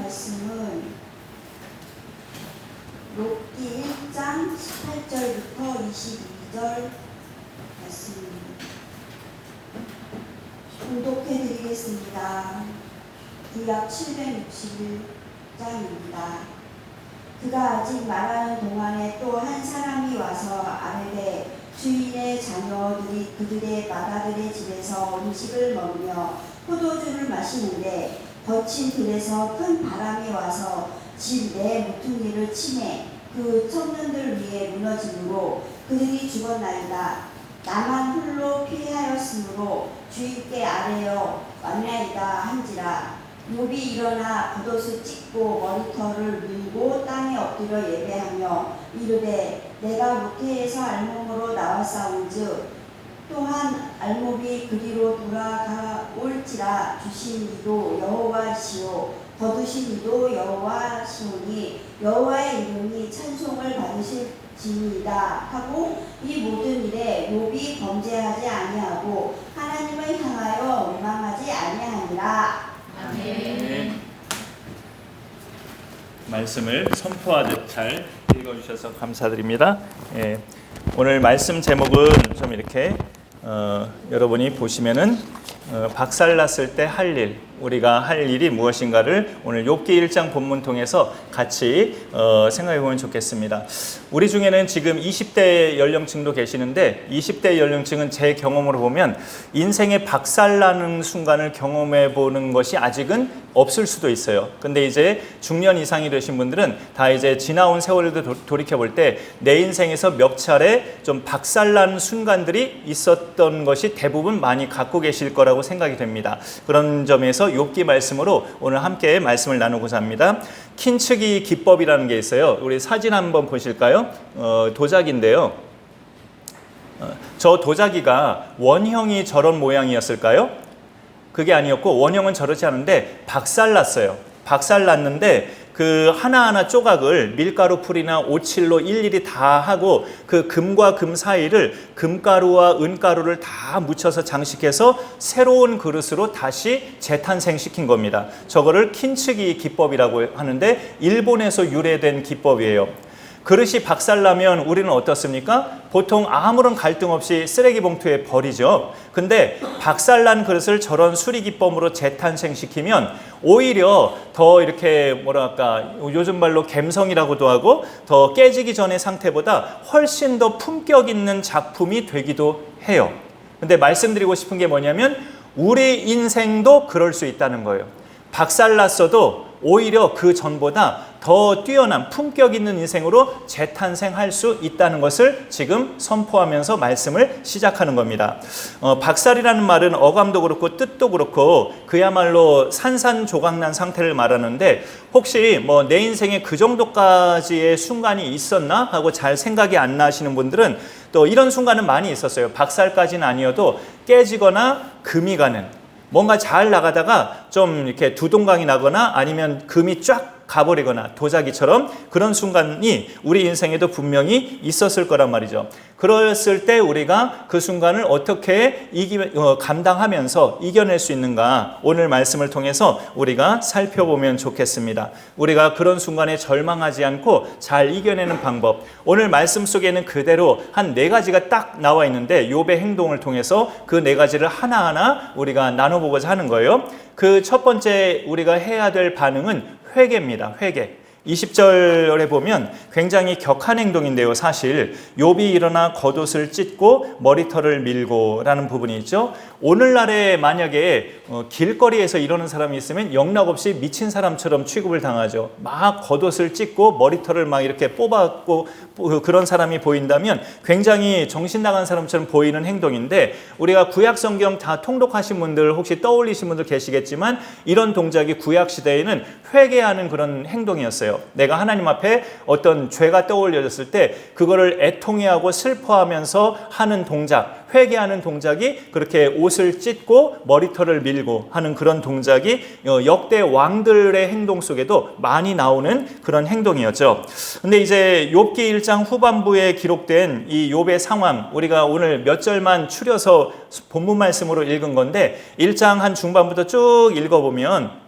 말씀은 욥기 1장 18절부터 22절 말씀입니다. 봉독해 드리겠습니다. 구약 761장입니다. 그가 아직 말하는 동안에 또 한 사람이 와서 아뢰되 주인의 자녀들이 그들의 마다들의 집에서 음식을 먹으며 포도주를 마시는데 거친 들에서 큰 바람이 와서 집 내 모퉁이를 치매 그 청년들 위에 무너짐으로 그들이 죽었나이다. 나만 홀로 피하였으므로 주인께 아뢰어 왔나이다 한지라. 욥이 일어나 겉옷을 찢고 머리털을 밀고 땅에 엎드려 예배하며 이르되 내가 모태에서 알몸으로 나왔사온즉 또한 알몸이 그리로 돌아가올지라. 주신 이도 여호와시오 거두신 이도 여호와시오니 여호와의 이름이 찬송을 받으실지니이다 하고 이 모든 일에 욥이 범죄하지 아니하고 하나님을 향하여 원망하지 아니하니라. 아멘. 말씀을 선포하듯 잘 읽어주셔서 감사드립니다. 오늘 말씀 제목은 좀 이렇게 여러분이 보시면은 박살났을 때 할 일, 우리가 할 일이 무엇인가를 오늘 욥기 1장 본문 통해서 같이 생각해 보면 좋겠습니다. 우리 중에는 지금 20대 연령층도 계시는데 20대 연령층은 제 경험으로 보면 인생의 박살나는 순간을 경험해 보는 것이 아직은 없을 수도 있어요. 근데 이제 중년 이상이 되신 분들은 다 이제 지나온 세월을 돌이켜 볼 때 내 인생에서 몇 차례 좀 박살난 순간들이 있었던 것이 대부분 많이 갖고 계실 거라고 생각이 됩니다. 그런 점에서 욥기 말씀으로 오늘 함께 말씀을 나누고자 합니다. 킨츠기 기법이라는 게 있어요. 우리 사진 한번 보실까요? 도자기인데요. 저 도자기가 원형이 저런 모양이었을까요? 그게 아니었고 원형은 저렇지 않은데 박살났어요. 박살났는데 그 하나하나 조각을 밀가루 풀이나 오칠로 일일이 다 하고 그 금과 금 사이를 금가루와 은가루를 다 묻혀서 장식해서 새로운 그릇으로 다시 재탄생시킨 겁니다. 저거를 킨츠기 기법이라고 하는데 일본에서 유래된 기법이에요. 그릇이 박살나면 우리는 어떻습니까? 보통 아무런 갈등 없이 쓰레기 봉투에 버리죠. 근데 박살난 그릇을 저런 수리기법으로 재탄생시키면 오히려 더 이렇게 뭐랄까 요즘 말로 갬성이라고도 하고 더 깨지기 전의 상태보다 훨씬 더 품격 있는 작품이 되기도 해요. 근데 말씀드리고 싶은 게 뭐냐면 우리 인생도 그럴 수 있다는 거예요. 박살났어도 오히려 그 전보다 더 뛰어난 품격 있는 인생으로 재탄생할 수 있다는 것을 지금 선포하면서 말씀을 시작하는 겁니다. 박살이라는 말은 어감도 그렇고 뜻도 그렇고 그야말로 산산조각난 상태를 말하는데 혹시 뭐 내 인생에 그 정도까지의 순간이 있었나 하고 잘 생각이 안 나시는 분들은 또 이런 순간은 많이 있었어요. 박살까지는 아니어도 깨지거나 금이 가는 뭔가 잘 나가다가 좀 이렇게 두동강이 나거나 아니면 금이 쫙 가버리거나 도자기처럼 그런 순간이 우리 인생에도 분명히 있었을 거란 말이죠. 그랬을 때 우리가 그 순간을 어떻게 감당하면서 이겨낼 수 있는가 오늘 말씀을 통해서 우리가 살펴보면 좋겠습니다. 우리가 그런 순간에 절망하지 않고 잘 이겨내는 방법 오늘 말씀 속에는 그대로 한 4가지가 딱 나와 있는데 욥의 행동을 통해서 그 4가지를 하나하나 우리가 나눠보고자 하는 거예요. 그 첫 번째 우리가 해야 될 반응은 회개입니다. 회개. 20절에 보면 굉장히 격한 행동인데요. 사실 욥이 일어나 겉옷을 찢고 머리털을 밀고 라는 부분이 있죠. 오늘날에 만약에 길거리에서 이러는 사람이 있으면 영락없이 미친 사람처럼 취급을 당하죠. 막 겉옷을 찢고 머리털을 막 이렇게 뽑았고 그런 사람이 보인다면 굉장히 정신 나간 사람처럼 보이는 행동인데 우리가 구약 성경 다 통독하신 분들 혹시 떠올리신 분들 계시겠지만 이런 동작이 구약 시대에는 회개하는 그런 행동이었어요. 내가 하나님 앞에 어떤 죄가 떠올려졌을 때 그거를 애통해하고 슬퍼하면서 하는 동작, 회개하는 동작이 그렇게 옷을 찢고 머리털을 밀고 하는 그런 동작이 역대 왕들의 행동 속에도 많이 나오는 그런 행동이었죠. 근데 이제 욥기 1장 후반부에 기록된 이 욥의 상황 우리가 오늘 몇 절만 추려서 본문 말씀으로 읽은 건데 1장 한 중반부터 쭉 읽어보면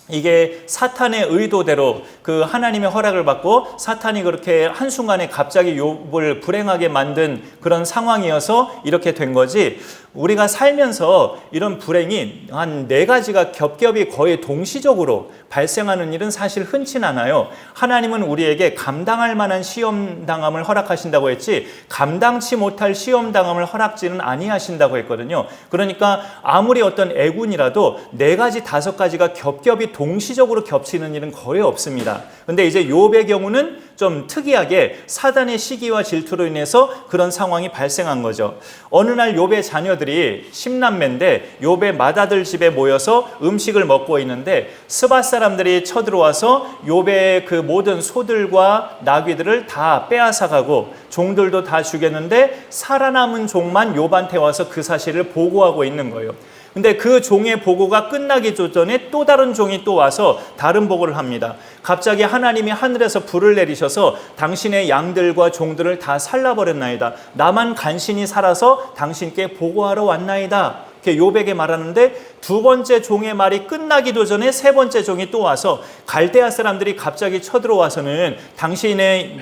이게 사탄의 의도대로 그 하나님의 허락을 받고 사탄이 그렇게 한순간에 갑자기 욥을 불행하게 만든 그런 상황이어서 이렇게 된 거지, 우리가 살면서 이런 불행이 한 4가지가 겹겹이 거의 동시적으로 발생하는 일은 사실 흔치 않아요. 하나님은 우리에게 감당할 만한 시험당함을 허락하신다고 했지 감당치 못할 시험당함을 허락지는 아니하신다고 했거든요. 그러니까 아무리 어떤 애군이라도 4가지, 5가지가 겹겹이 동시적으로 겹치는 일은 거의 없습니다. 근데 이제 욥의 경우는 좀 특이하게 사단의 시기와 질투로 인해서 그런 상황이 발생한 거죠. 어느 날 욥의 자녀들이 10남매인데 욥의 맏아들 집에 모여서 음식을 먹고 있는데 스밧 사람들이 쳐들어와서 욥의 그 모든 소들과 나귀들을 다 빼앗아가고 종들도 다 죽였는데 살아남은 종만 욥한테 와서 그 사실을 보고하고 있는 거예요. 근데 그 종의 보고가 끝나기 전에 또 다른 종이 또 와서 다른 보고를 합니다. 갑자기 하나님이 하늘에서 불을 내리셔서 당신의 양들과 종들을 다 살라버렸나이다. 나만 간신히 살아서 당신께 보고하러 왔나이다. 이렇게 욥에게 말하는데, 2번째 종의 말이 끝나기도 전에 3번째 종이 또 와서 갈대아 사람들이 갑자기 쳐들어와서는 당신의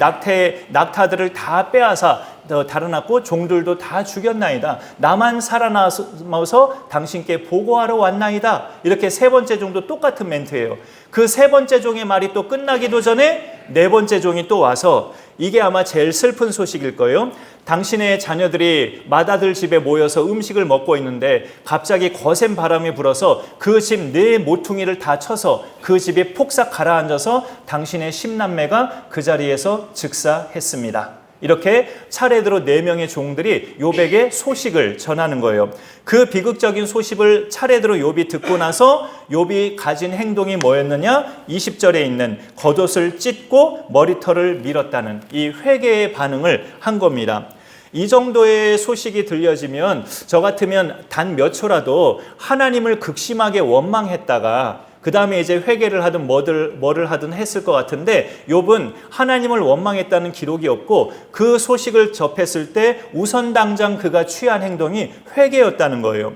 낙타들을 다 빼앗아 달아났고 종들도 다 죽였나이다. 나만 살아남아서 당신께 보고하러 왔나이다. 이렇게 3번째 종도 똑같은 멘트예요. 그 3번째 종의 말이 또 끝나기도 전에 4번째 종이 또 와서, 이게 아마 제일 슬픈 소식일 거예요. 당신의 자녀들이 맏아들 집에 모여서 음식을 먹고 있는데 갑자기 거센 바람이 불어서 그 집 4 모퉁이를 다 쳐서 그 집이 폭삭 가라앉아서 당신의 10남매가 그 자리에서 즉사했습니다. 이렇게 차례대로 4명의 종들이 욥에게 소식을 전하는 거예요. 그 비극적인 소식을 차례대로 욥이 듣고 나서 욥이 가진 행동이 뭐였느냐? 20절에 있는 겉옷을 찢고 머리털을 밀었다는 이 회개의 반응을 한 겁니다. 이 정도의 소식이 들려지면 저 같으면 단 몇 초라도 하나님을 극심하게 원망했다가 그 다음에 이제 회개를 하든 뭐를 하든 했을 것 같은데, 욥은 하나님을 원망했다는 기록이 없고 그 소식을 접했을 때 우선 당장 그가 취한 행동이 회개였다는 거예요.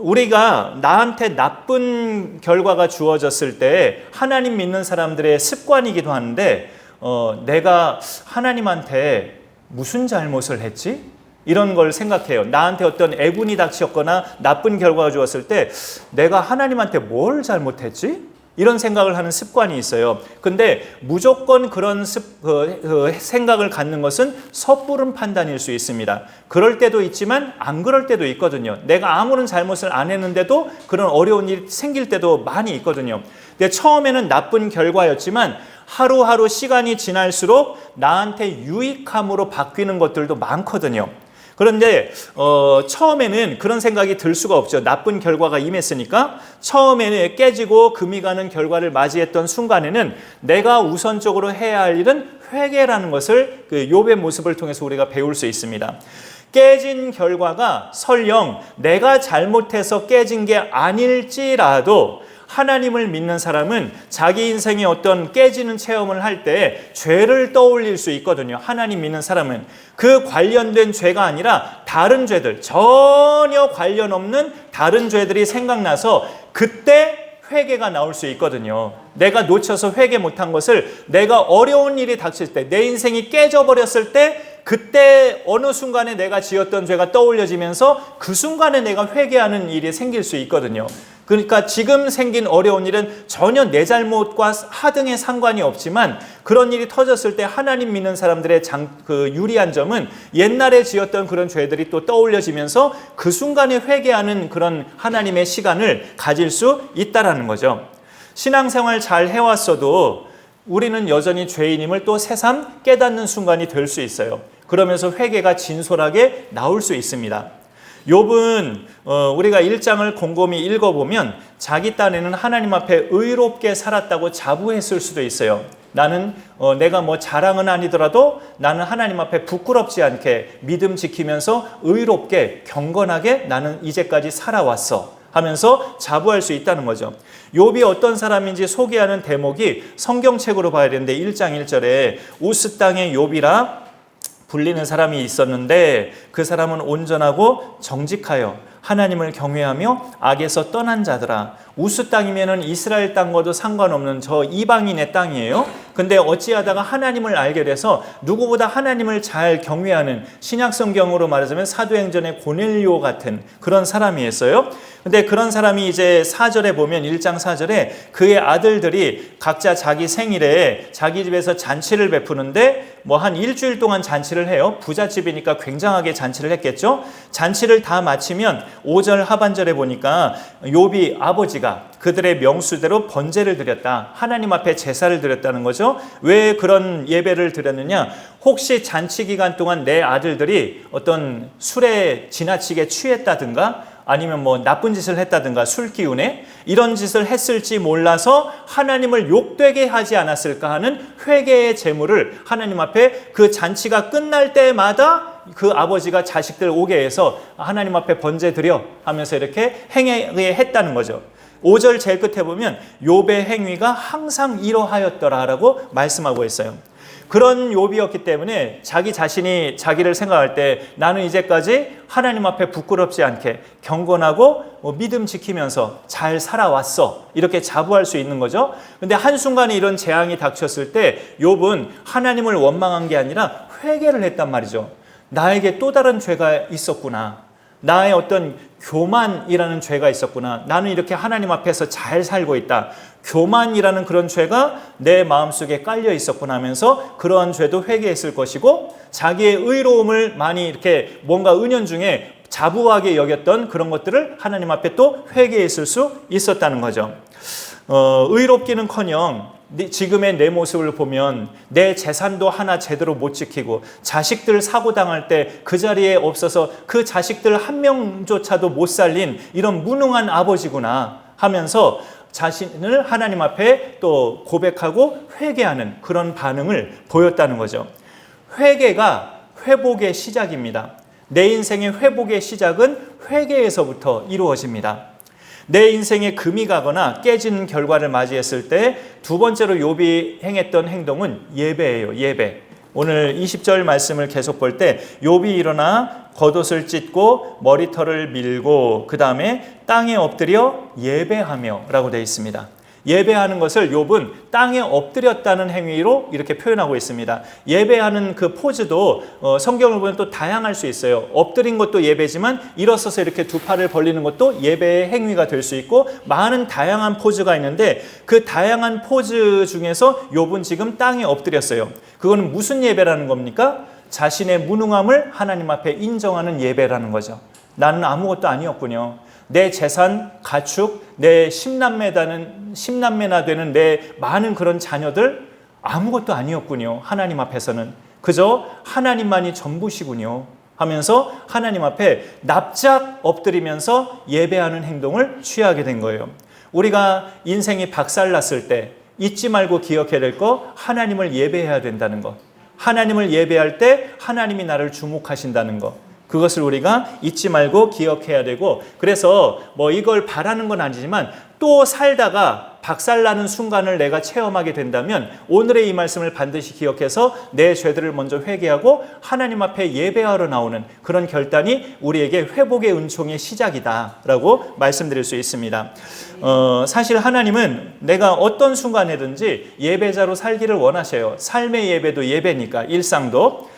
우리가 나한테 나쁜 결과가 주어졌을 때 하나님 믿는 사람들의 습관이기도 한데, 내가 하나님한테 무슨 잘못을 했지? 이런 걸 생각해요. 나한테 어떤 애군이 닥쳤거나 나쁜 결과가 주었을 때 내가 하나님한테 뭘 잘못했지? 이런 생각을 하는 습관이 있어요. 근데 무조건 그런 생각을 갖는 것은 섣부른 판단일 수 있습니다. 그럴 때도 있지만 안 그럴 때도 있거든요. 내가 아무런 잘못을 안 했는데도 그런 어려운 일이 생길 때도 많이 있거든요. 근데 처음에는 나쁜 결과였지만 하루하루 시간이 지날수록 나한테 유익함으로 바뀌는 것들도 많거든요. 그런데 처음에는 그런 생각이 들 수가 없죠. 나쁜 결과가 임했으니까. 처음에는 깨지고 금이 가는 결과를 맞이했던 순간에는 내가 우선적으로 해야 할 일은 회개라는 것을 그 욥의 모습을 통해서 우리가 배울 수 있습니다. 깨진 결과가 설령 내가 잘못해서 깨진 게 아닐지라도 하나님을 믿는 사람은 자기 인생의 어떤 깨지는 체험을 할 때 죄를 떠올릴 수 있거든요. 하나님 믿는 사람은 그 관련된 죄가 아니라 다른 죄들, 전혀 관련 없는 다른 죄들이 생각나서 그때 회개가 나올 수 있거든요. 내가 놓쳐서 회개 못한 것을 내가 어려운 일이 닥칠 때, 내 인생이 깨져버렸을 때, 그때 어느 순간에 내가 지었던 죄가 떠올려지면서 그 순간에 내가 회개하는 일이 생길 수 있거든요. 그러니까 지금 생긴 어려운 일은 전혀 내 잘못과 하등의 상관이 없지만 그런 일이 터졌을 때 하나님 믿는 사람들의 유리한 점은 옛날에 지었던 그런 죄들이 또 떠올려지면서 그 순간에 회개하는 그런 하나님의 시간을 가질 수 있다라는 거죠. 신앙생활 잘 해왔어도 우리는 여전히 죄인임을 또 새삼 깨닫는 순간이 될 수 있어요. 그러면서 회개가 진솔하게 나올 수 있습니다. 욥은 우리가 1장을 곰곰이 읽어보면 자기 딴에는 하나님 앞에 의롭게 살았다고 자부했을 수도 있어요. 나는 내가 뭐 자랑은 아니더라도 나는 하나님 앞에 부끄럽지 않게 믿음 지키면서 의롭게 경건하게 나는 이제까지 살아왔어 하면서 자부할 수 있다는 거죠. 욥이 어떤 사람인지 소개하는 대목이 성경책으로 봐야 되는데 1장 1절에 우스 땅의 욥이라 불리는 사람이 있었는데 그 사람은 온전하고 정직하여 하나님을 경외하며 악에서 떠난 자들아. 우스 땅이면은 이스라엘 땅과도 상관없는 저 이방인의 땅이에요. 근데 어찌하다가 하나님을 알게 돼서 누구보다 하나님을 잘 경외하는, 신약 성경으로 말하자면 사도행전의 고넬료 같은 그런 사람이었어요. 근데 그런 사람이 이제 4절에 보면 1장 4절에 그의 아들들이 각자 자기 생일에 자기 집에서 잔치를 베푸는데 뭐 한 일주일 동안 잔치를 해요. 부잣집이니까 굉장하게 잔치를 했겠죠. 잔치를 다 마치면 5절 하반절에 보니까 욥이 아버지가 그들의 명수대로 번제를 드렸다. 하나님 앞에 제사를 드렸다는 거죠. 왜 그런 예배를 드렸느냐? 혹시 잔치 기간 동안 내 아들들이 어떤 술에 지나치게 취했다든가 아니면 뭐 나쁜 짓을 했다든가 술 기운에 이런 짓을 했을지 몰라서 하나님을 욕되게 하지 않았을까 하는 회개의 제물을 하나님 앞에 그 잔치가 끝날 때마다 그 아버지가 자식들 오게 해서 하나님 앞에 번제 드려 하면서 이렇게 행했다는 거죠. 5절 제일 끝에 보면 욥의 행위가 항상 이러하였더라라고 말씀하고 있어요. 그런 욥이었기 때문에 자기 자신이 자기를 생각할 때 나는 이제까지 하나님 앞에 부끄럽지 않게 경건하고 믿음 지키면서 잘 살아왔어, 이렇게 자부할 수 있는 거죠. 근데 한순간에 이런 재앙이 닥쳤을 때 욥은 하나님을 원망한 게 아니라 회개를 했단 말이죠. 나에게 또 다른 죄가 있었구나. 나의 어떤 교만이라는 죄가 있었구나. 나는 이렇게 하나님 앞에서 잘 살고 있다. 교만이라는 그런 죄가 내 마음속에 깔려 있었구나 하면서 그러한 죄도 회개했을 것이고, 자기의 의로움을 많이 이렇게 뭔가 은연중에 자부하게 여겼던 그런 것들을 하나님 앞에 또 회개했을 수 있었다는 거죠. 의롭기는커녕 지금의 내 모습을 보면 내 재산도 하나 제대로 못 지키고 자식들 사고 당할 때 그 자리에 없어서 그 자식들 한 명조차도 못 살린 이런 무능한 아버지구나 하면서 자신을 하나님 앞에 또 고백하고 회개하는 그런 반응을 보였다는 거죠. 회개가 회복의 시작입니다. 내 인생의 회복의 시작은 회개에서부터 이루어집니다. 내 인생에 금이 가거나 깨지는 결과를 맞이했을 때 두 번째로 욥이 행했던 행동은 예배예요. 예배. 오늘 20절 말씀을 계속 볼 때 욥이 일어나 겉옷을 찢고 머리털을 밀고 그 다음에 땅에 엎드려 예배하며 라고 되어 있습니다. 예배하는 것을 욥은 땅에 엎드렸다는 행위로 이렇게 표현하고 있습니다. 예배하는 그 포즈도 성경을 보면 또 다양할 수 있어요. 엎드린 것도 예배지만 일어서서 이렇게 두 팔을 벌리는 것도 예배의 행위가 될 수 있고 많은 다양한 포즈가 있는데 그 다양한 포즈 중에서 욥은 지금 땅에 엎드렸어요. 그거는 무슨 예배라는 겁니까? 자신의 무능함을 하나님 앞에 인정하는 예배라는 거죠. 나는 아무것도 아니었군요. 내 재산, 가축, 내 십남매나 되는 내 많은 그런 자녀들 아무것도 아니었군요. 하나님 앞에서는 그저 하나님만이 전부시군요 하면서 하나님 앞에 납작 엎드리면서 예배하는 행동을 취하게 된 거예요. 우리가 인생이 박살났을 때 잊지 말고 기억해야 될 거, 하나님을 예배해야 된다는 거. 하나님을 예배할 때 하나님이 나를 주목하신다는 거. 그것을 우리가 잊지 말고 기억해야 되고, 그래서 뭐 이걸 바라는 건 아니지만 또 살다가 박살나는 순간을 내가 체험하게 된다면 오늘의 이 말씀을 반드시 기억해서 내 죄들을 먼저 회개하고 하나님 앞에 예배하러 나오는 그런 결단이 우리에게 회복의 은총의 시작이다라고 말씀드릴 수 있습니다. 사실 하나님은 내가 어떤 순간에든지 예배자로 살기를 원하셔요. 삶의 예배도 예배니까, 일상도.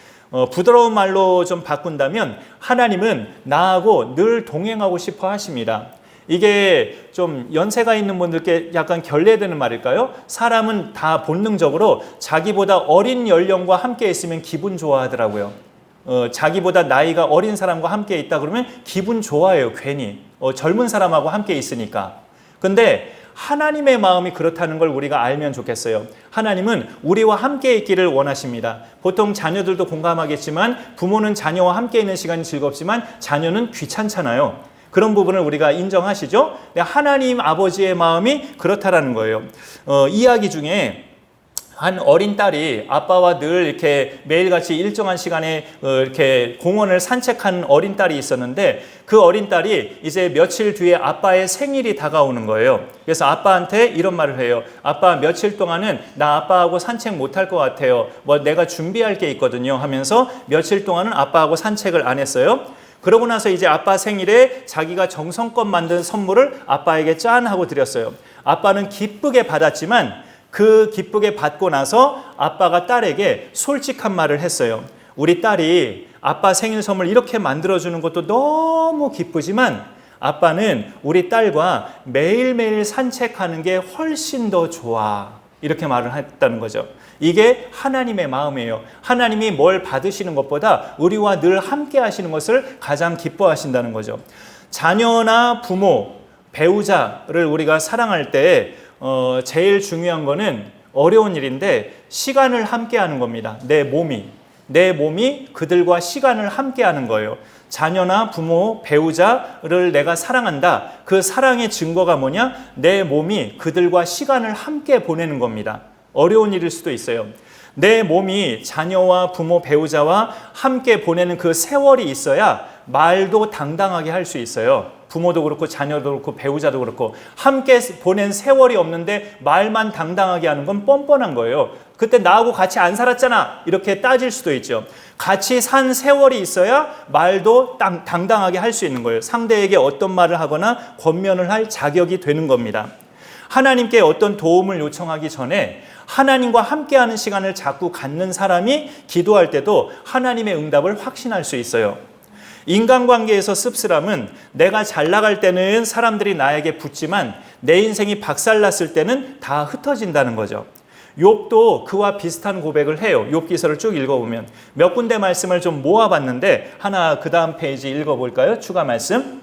부드러운 말로 좀 바꾼다면 하나님은 나하고 늘 동행하고 싶어 하십니다. 이게 좀 연세가 있는 분들께 약간 결례되는 말일까요? 사람은 다 본능적으로 자기보다 어린 연령과 함께 있으면 기분 좋아하더라고요. 자기보다 나이가 어린 사람과 함께 있다 그러면 기분 좋아해요. 괜히 젊은 사람하고 함께 있으니까. 근데 하나님의 마음이 그렇다는 걸 우리가 알면 좋겠어요. 하나님은 우리와 함께 있기를 원하십니다. 보통 자녀들도 공감하겠지만 부모는 자녀와 함께 있는 시간이 즐겁지만 자녀는 귀찮잖아요. 그런 부분을 우리가 인정하시죠? 하나님 아버지의 마음이 그렇다라는 거예요. 이야기 중에 한 어린 딸이 아빠와 늘 이렇게 매일같이 일정한 시간에 이렇게 공원을 산책하는 어린 딸이 있었는데 그 어린 딸이 이제 며칠 뒤에 아빠의 생일이 다가오는 거예요. 그래서 아빠한테 이런 말을 해요. 아빠, 며칠 동안은 나 아빠하고 산책 못할 것 같아요. 뭐 내가 준비할 게 있거든요 하면서 며칠 동안은 아빠하고 산책을 안 했어요. 그러고 나서 이제 아빠 생일에 자기가 정성껏 만든 선물을 아빠에게 짠 하고 드렸어요. 아빠는 기쁘게 받았지만 그 기쁘게 받고 나서 아빠가 딸에게 솔직한 말을 했어요. 우리 딸이 아빠 생일 선물 이렇게 만들어주는 것도 너무 기쁘지만 아빠는 우리 딸과 매일매일 산책하는 게 훨씬 더 좋아. 이렇게 말을 했다는 거죠. 이게 하나님의 마음이에요. 하나님이 뭘 받으시는 것보다 우리와 늘 함께 하시는 것을 가장 기뻐하신다는 거죠. 자녀나 부모, 배우자를 우리가 사랑할 때 제일 중요한 거는 어려운 일인데 시간을 함께 하는 겁니다. 내 몸이 그들과 시간을 함께 하는 거예요. 자녀나 부모, 배우자를 내가 사랑한다. 그 사랑의 증거가 뭐냐? 내 몸이 그들과 시간을 함께 보내는 겁니다. 어려운 일일 수도 있어요. 내 몸이 자녀와 부모, 배우자와 함께 보내는 그 세월이 있어야 말도 당당하게 할 수 있어요. 부모도 그렇고 자녀도 그렇고 배우자도 그렇고 함께 보낸 세월이 없는데 말만 당당하게 하는 건 뻔뻔한 거예요. 그때 나하고 같이 안 살았잖아 이렇게 따질 수도 있죠. 같이 산 세월이 있어야 말도 당당하게 할 수 있는 거예요. 상대에게 어떤 말을 하거나 권면을 할 자격이 되는 겁니다. 하나님께 어떤 도움을 요청하기 전에 하나님과 함께하는 시간을 자꾸 갖는 사람이 기도할 때도 하나님의 응답을 확신할 수 있어요. 인간관계에서 씁쓸함은 내가 잘 나갈 때는 사람들이 나에게 붙지만 내 인생이 박살났을 때는 다 흩어진다는 거죠. 욥도 그와 비슷한 고백을 해요. 욥기서를 쭉 읽어보면 몇 군데 말씀을 좀 모아봤는데 하나 그 다음 페이지 읽어볼까요? 추가 말씀.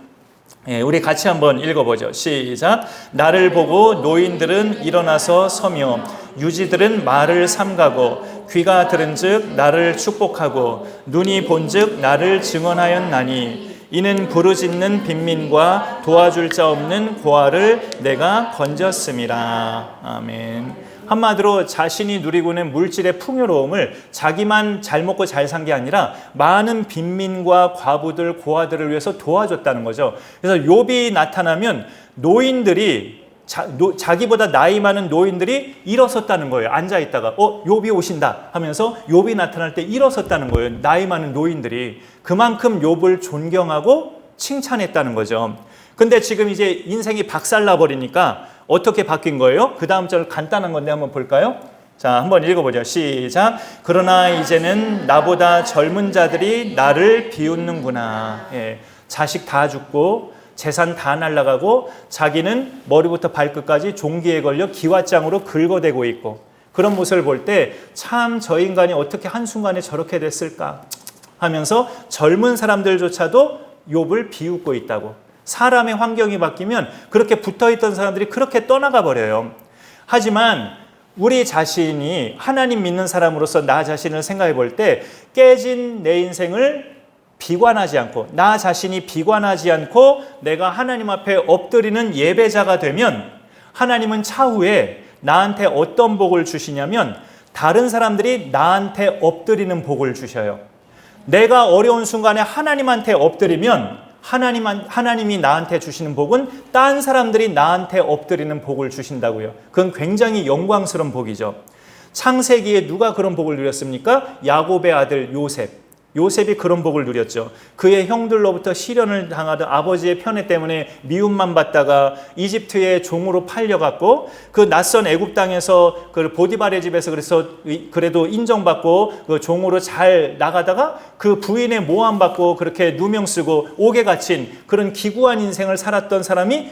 우리 같이 한번 읽어보죠. 시작. 나를 보고 노인들은 일어나서 서며 유지들은 말을 삼가고 귀가 들은즉 나를 축복하고 눈이 본즉 나를 증언하였나니 이는 부르짖는 빈민과 도와줄 자 없는 고아를 내가 건졌음이라. 아멘. 한마디로 자신이 누리고 있는 물질의 풍요로움을 자기만 잘 먹고 잘 산 게 아니라 많은 빈민과 과부들, 고아들을 위해서 도와줬다는 거죠. 그래서 욥이 나타나면 노인들이 자기보다 나이 많은 노인들이 일어섰다는 거예요. 앉아있다가 욥이 오신다 하면서 욥이 나타날 때 일어섰다는 거예요. 나이 많은 노인들이. 그만큼 욥을 존경하고 칭찬했다는 거죠. 근데 지금 이제 인생이 박살나 버리니까 어떻게 바뀐 거예요? 그 다음 절 간단한 건데 한번 볼까요? 자, 한번 읽어보죠. 시작. 그러나 이제는 나보다 젊은 자들이 나를 비웃는구나. 자식 다 죽고 재산 다 날아가고 자기는 머리부터 발끝까지 종기에 걸려 기왓장으로 긁어대고 있고 그런 모습을 볼 때 참 저 인간이 어떻게 한순간에 저렇게 됐을까 하면서 젊은 사람들조차도 욥을 비웃고 있다고. 사람의 환경이 바뀌면 그렇게 붙어있던 사람들이 그렇게 떠나가 버려요. 하지만 우리 자신이 하나님 믿는 사람으로서 나 자신을 생각해 볼 때 깨진 내 인생을 비관하지 않고 나 자신이 비관하지 않고 내가 하나님 앞에 엎드리는 예배자가 되면 하나님은 차후에 나한테 어떤 복을 주시냐면 다른 사람들이 나한테 엎드리는 복을 주셔요. 내가 어려운 순간에 하나님한테 엎드리면 하나님이 나한테 주시는 복은 딴 사람들이 나한테 엎드리는 복을 주신다고요. 그건 굉장히 영광스러운 복이죠. 창세기에 누가 그런 복을 누렸습니까? 야곱의 아들 요셉. 요셉이 그런 복을 누렸죠. 그의 형들로부터 시련을 당하던 아버지의 편애 때문에 미움만 받다가 이집트의 종으로 팔려갔고 그 낯선 애굽 땅에서 그 보디발의 집에서 그래도 인정받고 그 종으로 잘 나가다가 그 부인의 모함받고 그렇게 누명 쓰고 옥에 갇힌 그런 기구한 인생을 살았던 사람이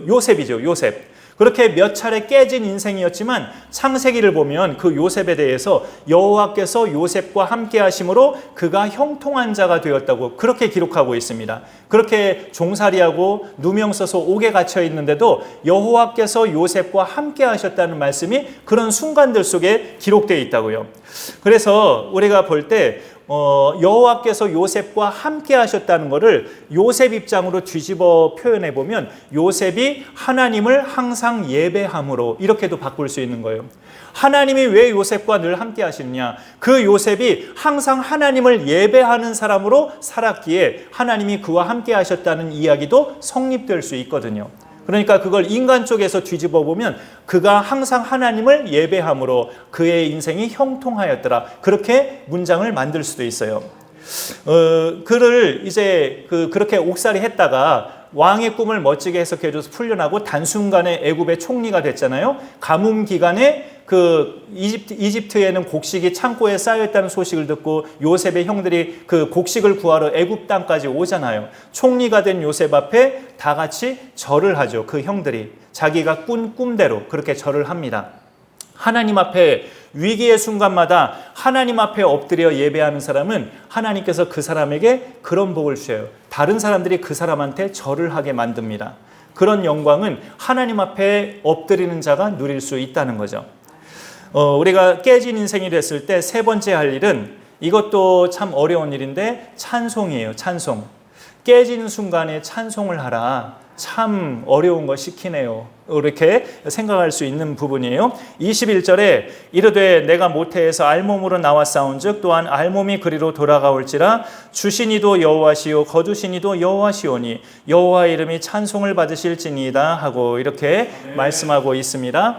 요셉이죠. 요셉. 그렇게 몇 차례 깨진 인생이었지만 창세기를 보면 그 요셉에 대해서 여호와께서 요셉과 함께 하심으로 그가 형통한 자가 되었다고 그렇게 기록하고 있습니다. 그렇게 종살이하고 누명 써서 옥에 갇혀 있는데도 여호와께서 요셉과 함께 하셨다는 말씀이 그런 순간들 속에 기록되어 있다고요. 그래서 우리가 볼 때 여호와께서 요셉과 함께 하셨다는 것을 요셉 입장으로 뒤집어 표현해 보면 요셉이 하나님을 항상 예배함으로 이렇게도 바꿀 수 있는 거예요. 하나님이 왜 요셉과 늘 함께 하시느냐? 그 요셉이 항상 하나님을 예배하는 사람으로 살았기에 하나님이 그와 함께 하셨다는 이야기도 성립될 수 있거든요. 그러니까 그걸 인간 쪽에서 뒤집어 보면 그가 항상 하나님을 예배함으로 그의 인생이 형통하였더라. 그렇게 문장을 만들 수도 있어요. 그를 이제 그렇게 옥살이 했다가 왕의 꿈을 멋지게 해석해줘서 풀려나고 단순간에 애굽의 총리가 됐잖아요. 가뭄 기간에 이집트에는 곡식이 창고에 쌓여있다는 소식을 듣고 요셉의 형들이 그 곡식을 구하러 애굽 땅까지 오잖아요. 총리가 된 요셉 앞에 다 같이 절을 하죠. 그 형들이 자기가 꾼 꿈대로 그렇게 절을 합니다. 하나님 앞에 위기의 순간마다 하나님 앞에 엎드려 예배하는 사람은 하나님께서 그 사람에게 그런 복을 주셔요. 다른 사람들이 그 사람한테 절을 하게 만듭니다. 그런 영광은 하나님 앞에 엎드리는 자가 누릴 수 있다는 거죠. 우리가 깨진 인생이 됐을 때 세 번째 할 일은 이것도 참 어려운 일인데 찬송이에요. 찬송. 깨지는 순간에 찬송을 하라. 참 어려운 거 시키네요. 이렇게 생각할 수 있는 부분이에요. 21절에 이르되 내가 모태에서 알몸으로 나와 싸운즉 또한 알몸이 그리로 돌아가올지라 주시니도 여호와시요 거두시니도 여호와시오니 여호와 이름이 찬송을 받으실지니이다 하고 이렇게 말씀하고 있습니다.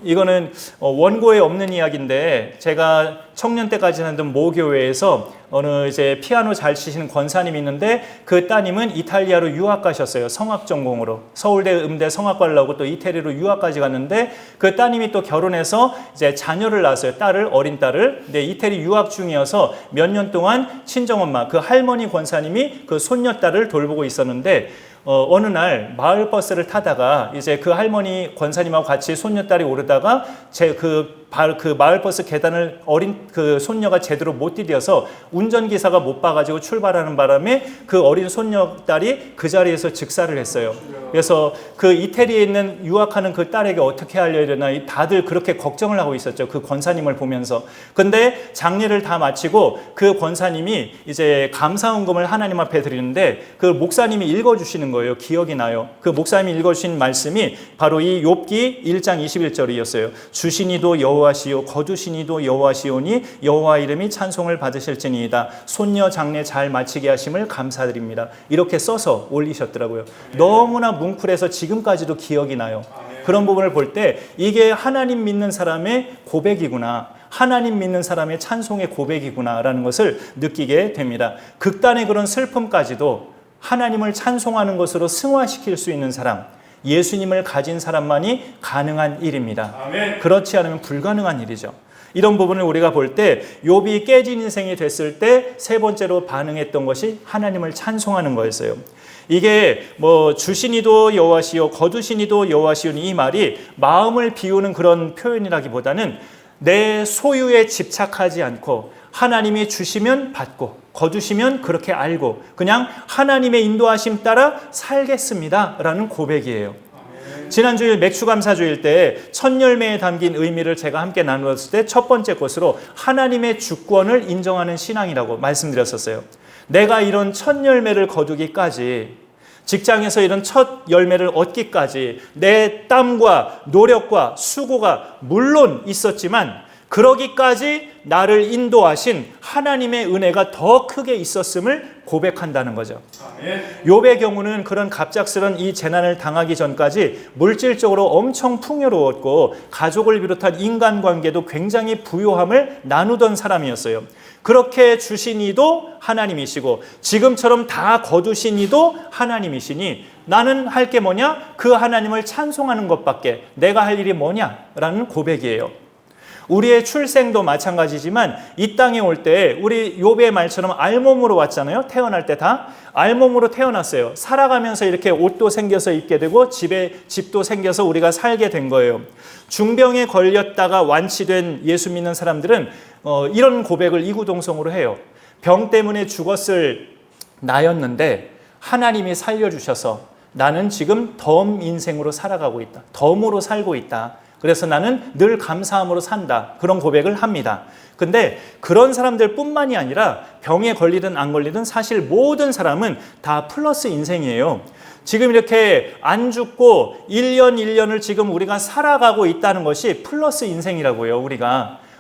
이거는 원고에 없는 이야기인데 제가 청년 때까지 하던 모교회에서 어느 이제 피아노 잘 치시는 권사님이 있는데 그 따님은 이탈리아로 유학 가셨어요. 성악 전공으로 서울대 음대 성악과를 나오고 또 이태리로 유학까지 갔는데 그 따님이 또 결혼해서 이제 자녀를 낳았어요. 어린 딸을. 근데 이태리 유학 중이어서 몇 년 동안 친정엄마 그 할머니 권사님이 그 손녀딸을 돌보고 있었는데 어느 날 마을버스를 타다가 이제 그 할머니 권사님하고 같이 손녀딸이 오르다가 그 마을버스 계단을 어린 그 손녀가 제대로 못 디뎌서 운전기사가 못 봐가지고 출발하는 바람에 그 어린 손녀딸이 그 자리에서 즉사를 했어요. 그래서 그 이태리에 있는 유학하는 그 딸에게 어떻게 알려야 되나 다들 그렇게 걱정을 하고 있었죠. 그 권사님을 보면서. 근데 장례를 다 마치고 그 권사님이 이제 감사헌금을 하나님 앞에 드리는데 그 목사님이 읽어주시는 거예요. 기억이 나요. 그 목사님이 읽어주신 말씀이 바로 이 욥기 1장 21절이었어요. 주시니도 여호와시요 거두시니도 여호와시오니 여호와 이름이 찬송을 받으실지니이다. 손녀 장례 잘 마치게 하심을 감사드립니다. 이렇게 써서 올리셨더라고요. 너무나 뭉클해서 지금까지도 기억이 나요. 그런 부분을 볼 때 이게 하나님 믿는 사람의 고백이구나. 하나님 믿는 사람의 찬송의 고백이구나라는 것을 느끼게 됩니다. 극단의 그런 슬픔까지도 하나님을 찬송하는 것으로 승화시킬 수 있는 사람, 예수님을 가진 사람만이 가능한 일입니다. 아멘. 그렇지 않으면 불가능한 일이죠. 이런 부분을 우리가 볼 때 욥이 깨진 인생이 됐을 때 세 번째로 반응했던 것이 하나님을 찬송하는 거였어요. 이게 뭐 주시니도 여호와시요 거두시니도 여호와시오니 이 말이 마음을 비우는 그런 표현이라기보다는 내 소유에 집착하지 않고 하나님이 주시면 받고 거두시면 그렇게 알고 그냥 하나님의 인도하심 따라 살겠습니다 라는 고백이에요. 지난주일 맥주감사주일 때 첫 열매에 담긴 의미를 제가 함께 나누었을 때 첫 번째 것으로 하나님의 주권을 인정하는 신앙이라고 말씀드렸었어요. 내가 이런 첫 열매를 거두기까지 직장에서 이런 첫 열매를 얻기까지 내 땀과 노력과 수고가 물론 있었지만 그러기까지 나를 인도하신 하나님의 은혜가 더 크게 있었음을 고백한다는 거죠. 욥의 경우는 그런 갑작스런 이 재난을 당하기 전까지 물질적으로 엄청 풍요로웠고 가족을 비롯한 인간관계도 굉장히 부요함을 나누던 사람이었어요. 그렇게 주신 이도 하나님이시고 지금처럼 다 거두신 이도 하나님이시니 나는 할 게 뭐냐? 그 하나님을 찬송하는 것밖에 내가 할 일이 뭐냐라는 고백이에요. 우리의 출생도 마찬가지지만 이 땅에 올 때 우리 욥의 말처럼 알몸으로 왔잖아요. 태어날 때 다 알몸으로 태어났어요. 살아가면서 이렇게 옷도 생겨서 입게 되고 집도 생겨서 우리가 살게 된 거예요. 중병에 걸렸다가 완치된 예수 믿는 사람들은 이런 고백을 이구동성으로 해요. 병 때문에 죽었을 나였는데 하나님이 살려주셔서 나는 지금 덤 인생으로 살아가고 있다. 덤으로 살고 있다. 그래서 나는 늘 감사함으로 산다. 그런 고백을 합니다. 근데 그런 사람들 뿐만이 아니라 병에 걸리든 안 걸리든 사실 모든 사람은 다 플러스 인생이에요. 지금 이렇게 안 죽고 1년 1년을 지금 우리가 살아가고 있다는 것이 플러스 인생이라고요.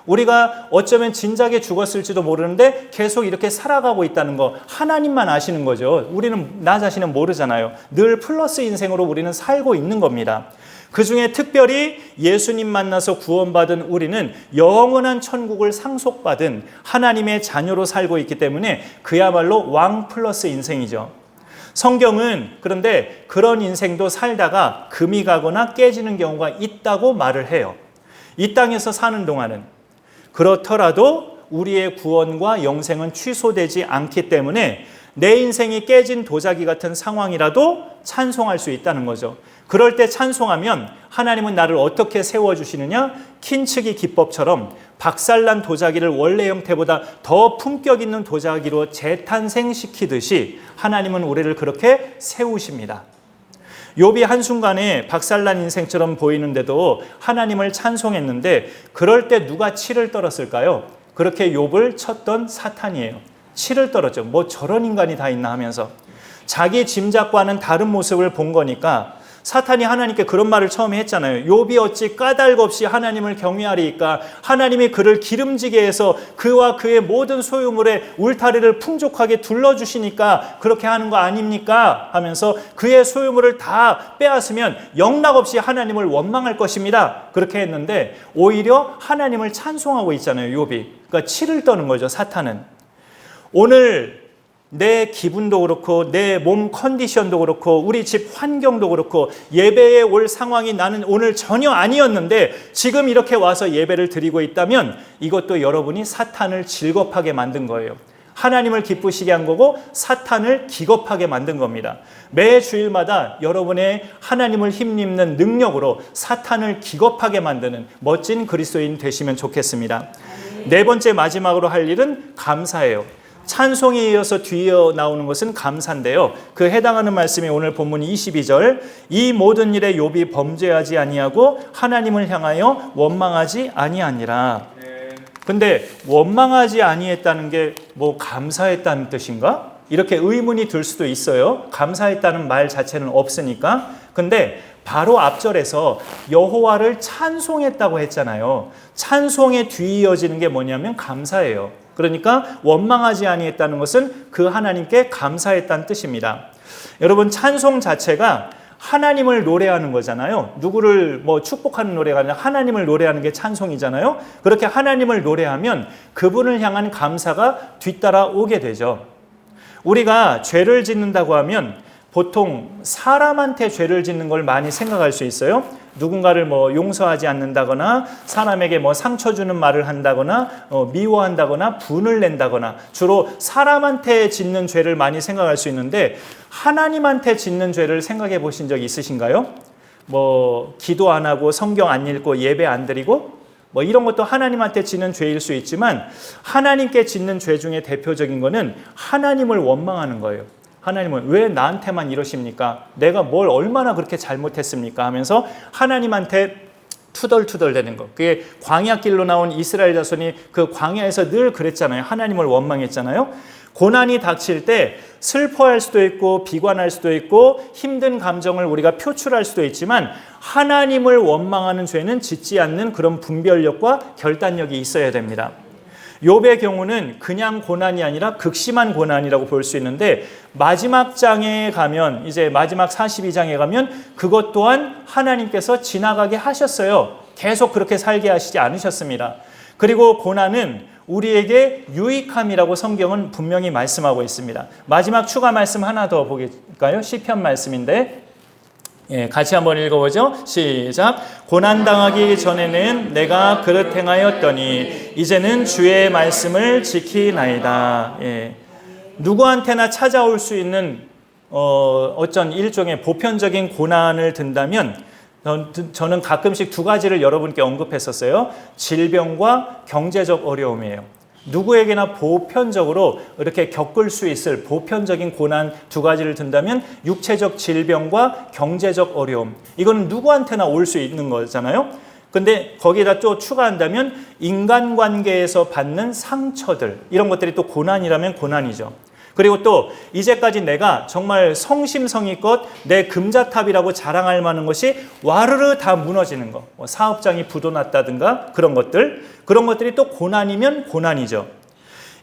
우리가 어쩌면 진작에 죽었을지도 모르는데 계속 이렇게 살아가고 있다는 거 하나님만 아시는 거죠. 우리는 나 자신은 모르잖아요. 늘 플러스 인생으로 우리는 살고 있는 겁니다. 그 중에 특별히 예수님 만나서 구원받은 우리는 영원한 천국을 상속받은 하나님의 자녀로 살고 있기 때문에 그야말로 왕 플러스 인생이죠. 성경은 그런데 그런 인생도 살다가 금이 가거나 깨지는 경우가 있다고 말을 해요. 이 땅에서 사는 동안은. 그렇더라도 우리의 구원과 영생은 취소되지 않기 때문에 내 인생이 깨진 도자기 같은 상황이라도 찬송할 수 있다는 거죠. 그럴 때 찬송하면 하나님은 나를 어떻게 세워주시느냐? 킨츠기 기법처럼 박살난 도자기를 원래 형태보다 더 품격 있는 도자기로 재탄생시키듯이 하나님은 우리를 그렇게 세우십니다. 욥이 한순간에 박살난 인생처럼 보이는데도 하나님을 찬송했는데 그럴 때 누가 치를 떨었을까요? 그렇게 욥을 쳤던 사탄이에요. 치를 떨었죠. 뭐 저런 인간이 다 있나 하면서 자기 짐작과는 다른 모습을 본 거니까 사탄이 하나님께 그런 말을 처음에 했잖아요. 욥이 어찌 까닭 없이 하나님을 경외하리이까? 하나님이 그를 기름지게 해서 그와 그의 모든 소유물에 울타리를 풍족하게 둘러주시니까 그렇게 하는 거 아닙니까? 하면서 그의 소유물을 다 빼앗으면 영락없이 하나님을 원망할 것입니다. 그렇게 했는데 오히려 하나님을 찬송하고 있잖아요. 욥이. 그러니까 치를 떠는 거죠. 사탄은. 오늘 내 기분도 그렇고 내 몸 컨디션도 그렇고 우리 집 환경도 그렇고 예배에 올 상황이 나는 오늘 전혀 아니었는데 지금 이렇게 와서 예배를 드리고 있다면 이것도 여러분이 사탄을 질겁하게 만든 거예요. 하나님을 기쁘시게 한 거고 사탄을 기겁하게 만든 겁니다. 매 주일마다 여러분의 하나님을 힘입는 능력으로 사탄을 기겁하게 만드는 멋진 그리스도인 되시면 좋겠습니다. 네 번째 마지막으로 할 일은 감사예요. 찬송에 이어서 뒤에 나오는 것은 감사인데요. 그 해당하는 말씀이 오늘 본문 22절. 이 모든 일에 욥이 범죄하지 아니하고 하나님을 향하여 원망하지 아니하니라. 근데 원망하지 아니했다는 게 뭐 감사했다는 뜻인가? 이렇게 의문이 들 수도 있어요. 감사했다는 말 자체는 없으니까. 근데 바로 앞절에서 여호와를 찬송했다고 했잖아요. 찬송에 뒤이어지는 게 뭐냐면 감사예요. 그러니까 원망하지 아니했다는 것은 그 하나님께 감사했다는 뜻입니다. 여러분 찬송 자체가 하나님을 노래하는 거잖아요. 누구를 뭐 축복하는 노래가 아니라 하나님을 노래하는 게 찬송이잖아요. 그렇게 하나님을 노래하면 그분을 향한 감사가 뒤따라 오게 되죠. 우리가 죄를 짓는다고 하면 보통 사람한테 죄를 짓는 걸 많이 생각할 수 있어요. 누군가를 뭐 용서하지 않는다거나 사람에게 뭐 상처 주는 말을 한다거나 미워한다거나 분을 낸다거나 주로 사람한테 짓는 죄를 많이 생각할 수 있는데 하나님한테 짓는 죄를 생각해 보신 적 있으신가요? 뭐 기도 안 하고 성경 안 읽고 예배 안 드리고 뭐 이런 것도 하나님한테 짓는 죄일 수 있지만 하나님께 짓는 죄 중에 대표적인 거는 하나님을 원망하는 거예요. 하나님은 왜 나한테만 이러십니까? 내가 뭘 얼마나 그렇게 잘못했습니까? 하면서 하나님한테 투덜투덜대는 것. 그게 광야길로 나온 이스라엘 자손이 그 광야에서 늘 그랬잖아요. 하나님을 원망했잖아요. 고난이 닥칠 때 슬퍼할 수도 있고 비관할 수도 있고 힘든 감정을 우리가 표출할 수도 있지만 하나님을 원망하는 죄는 짓지 않는 그런 분별력과 결단력이 있어야 됩니다. 욥의 경우는 그냥 고난이 아니라 극심한 고난이라고 볼 수 있는데 마지막 장에 가면 이제 마지막 42장에 가면 그것 또한 하나님께서 지나가게 하셨어요. 계속 그렇게 살게 하시지 않으셨습니다. 그리고 고난은 우리에게 유익함이라고 성경은 분명히 말씀하고 있습니다. 마지막 추가 말씀 하나 더 볼까요? 시편 말씀인데 같이 한번 읽어보죠. 시작. 고난당하기 전에는 내가 그릇 행하였더니 이제는 주의 말씀을 지키나이다. 누구한테나 찾아올 수 있는 어떤 일종의 보편적인 고난을 든다면 저는 가끔씩 두 가지를 여러분께 언급했었어요. 질병과 경제적 어려움이에요. 누구에게나 보편적으로 이렇게 겪을 수 있을 보편적인 고난 두 가지를 든다면 육체적 질병과 경제적 어려움. 이건 누구한테나 올 수 있는 거잖아요. 근데 거기에다 또 추가한다면 인간관계에서 받는 상처들, 이런 것들이 또 고난이라면 고난이죠. 그리고 또 이제까지 내가 정말 성심성의껏 내 금자탑이라고 자랑할 만한 것이 와르르 다 무너지는 거. 사업장이 부도났다든가 그런 것들이 또 고난이면 고난이죠.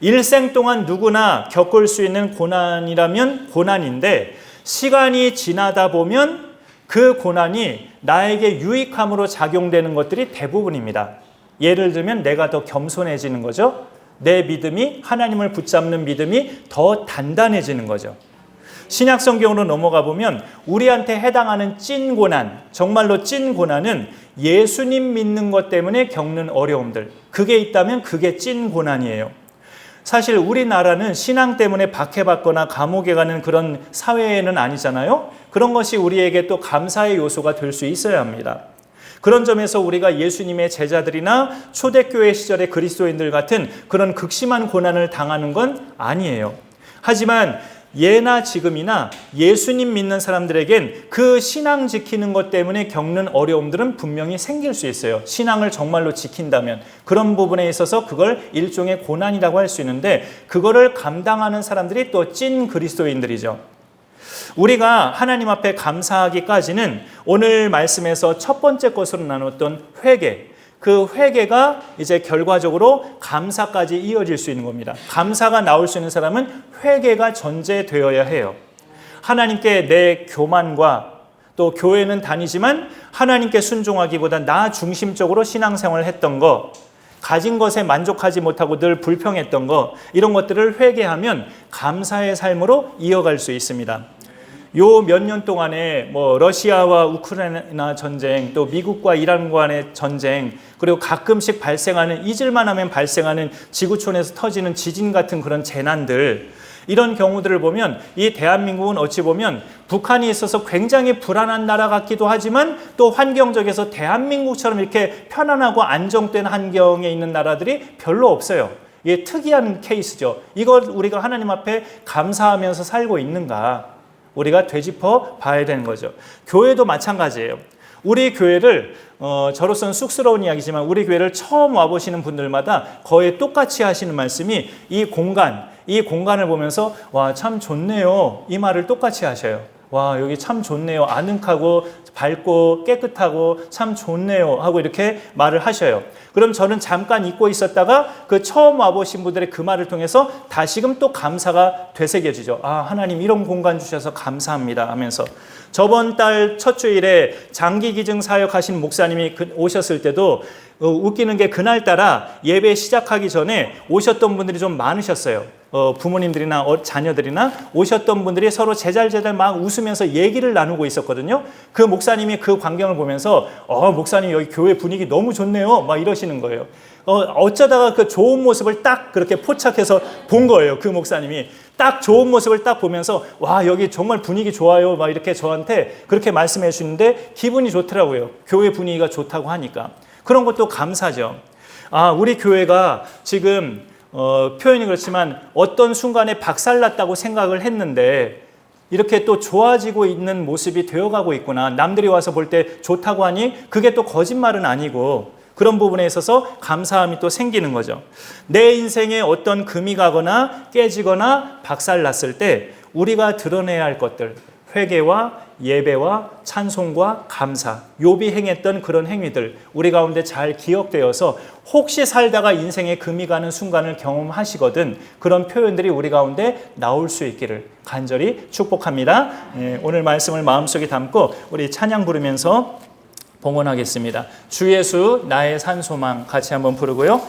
일생 동안 누구나 겪을 수 있는 고난이라면 고난인데 시간이 지나다 보면 그 고난이 나에게 유익함으로 작용되는 것들이 대부분입니다. 예를 들면 내가 더 겸손해지는 거죠. 내 믿음이, 하나님을 붙잡는 믿음이 더 단단해지는 거죠. 신약 성경으로 넘어가 보면 우리한테 해당하는 찐 고난, 정말로 찐 고난은 예수님 믿는 것 때문에 겪는 어려움들, 그게 있다면 그게 찐 고난이에요. 사실 우리나라는 신앙 때문에 박해받거나 감옥에 가는 그런 사회는 아니잖아요. 그런 것이 우리에게 또 감사의 요소가 될 수 있어야 합니다. 그런 점에서 우리가 예수님의 제자들이나 초대교회 시절의 그리스도인들 같은 그런 극심한 고난을 당하는 건 아니에요. 하지만 예나 지금이나 예수님 믿는 사람들에겐 그 신앙 지키는 것 때문에 겪는 어려움들은 분명히 생길 수 있어요. 신앙을 정말로 지킨다면 그런 부분에 있어서 그걸 일종의 고난이라고 할 수 있는데, 그거를 감당하는 사람들이 또 찐 그리스도인들이죠. 우리가 하나님 앞에 감사하기까지는 오늘 말씀에서 첫 번째 것으로 나눴던 회개, 그 회개가 이제 결과적으로 감사까지 이어질 수 있는 겁니다. 감사가 나올 수 있는 사람은 회개가 전제되어야 해요. 하나님께 내 교만과 또 교회는 다니지만 하나님께 순종하기보다 나 중심적으로 신앙생활을 했던 거, 가진 것에 만족하지 못하고 늘 불평했던 거, 이런 것들을 회개하면 감사의 삶으로 이어갈 수 있습니다. 요 몇 년 동안에 러시아와 우크라이나 전쟁, 또 미국과 이란 간의 전쟁, 그리고 가끔씩 발생하는, 잊을만 하면 발생하는 지구촌에서 터지는 지진 같은 그런 재난들, 이런 경우들을 보면 이 대한민국은 어찌 보면 북한이 있어서 굉장히 불안한 나라 같기도 하지만 또 환경적에서 대한민국처럼 이렇게 편안하고 안정된 환경에 있는 나라들이 별로 없어요. 이게 특이한 케이스죠. 이걸 우리가 하나님 앞에 감사하면서 살고 있는가, 우리가 되짚어 봐야 되는 거죠. 교회도 마찬가지예요. 우리 교회를 저로서는 쑥스러운 이야기지만 우리 교회를 처음 와보시는 분들마다 거의 똑같이 하시는 말씀이 이 공간을 보면서 와, 참 좋네요, 이 말을 똑같이 하셔요. 와, 여기 참 좋네요, 아늑하고 밝고 깨끗하고 참 좋네요 하고 이렇게 말을 하셔요. 그럼 저는 잠깐 잊고 있었다가 그 처음 와보신 분들의 그 말을 통해서 다시금 또 감사가 되새겨지죠. 아, 하나님 이런 공간 주셔서 감사합니다 하면서. 저번 달 첫 주일에 장기 기증 사역하신 목사님이 오셨을 때도 웃기는 게 그날따라 예배 시작하기 전에 오셨던 분들이 좀 많으셨어요. 부모님들이나 자녀들이나 오셨던 분들이 서로 제잘제잘 막 웃으면서 얘기를 나누고 있었거든요. 그 목사님이 그 광경을 보면서 목사님 여기 교회 분위기 너무 좋네요 막 이러시는 거예요. 어쩌다가 그 좋은 모습을 딱 그렇게 포착해서 본 거예요. 그 목사님이 딱 좋은 모습을 딱 보면서 와, 여기 정말 분위기 좋아요 막 이렇게 저한테 그렇게 말씀해 주시는데 기분이 좋더라고요. 교회 분위기가 좋다고 하니까. 그런 것도 감사죠. 아, 우리 교회가 지금 표현이 그렇지만 어떤 순간에 박살났다고 생각을 했는데 이렇게 또 좋아지고 있는 모습이 되어가고 있구나. 남들이 와서 볼 때 좋다고 하니 그게 또 거짓말은 아니고, 그런 부분에 있어서 감사함이 또 생기는 거죠. 내 인생에 어떤 금이 가거나 깨지거나 박살났을 때 우리가 드러내야 할 것들, 회개와 예배와 찬송과 감사, 욥이 행했던 그런 행위들 우리 가운데 잘 기억되어서 혹시 살다가 인생에 금이 가는 순간을 경험하시거든 그런 표현들이 우리 가운데 나올 수 있기를 간절히 축복합니다. 오늘 말씀을 마음속에 담고 우리 찬양 부르면서 봉헌하겠습니다. 주 예수 나의 산 소망 같이 한번 부르고요.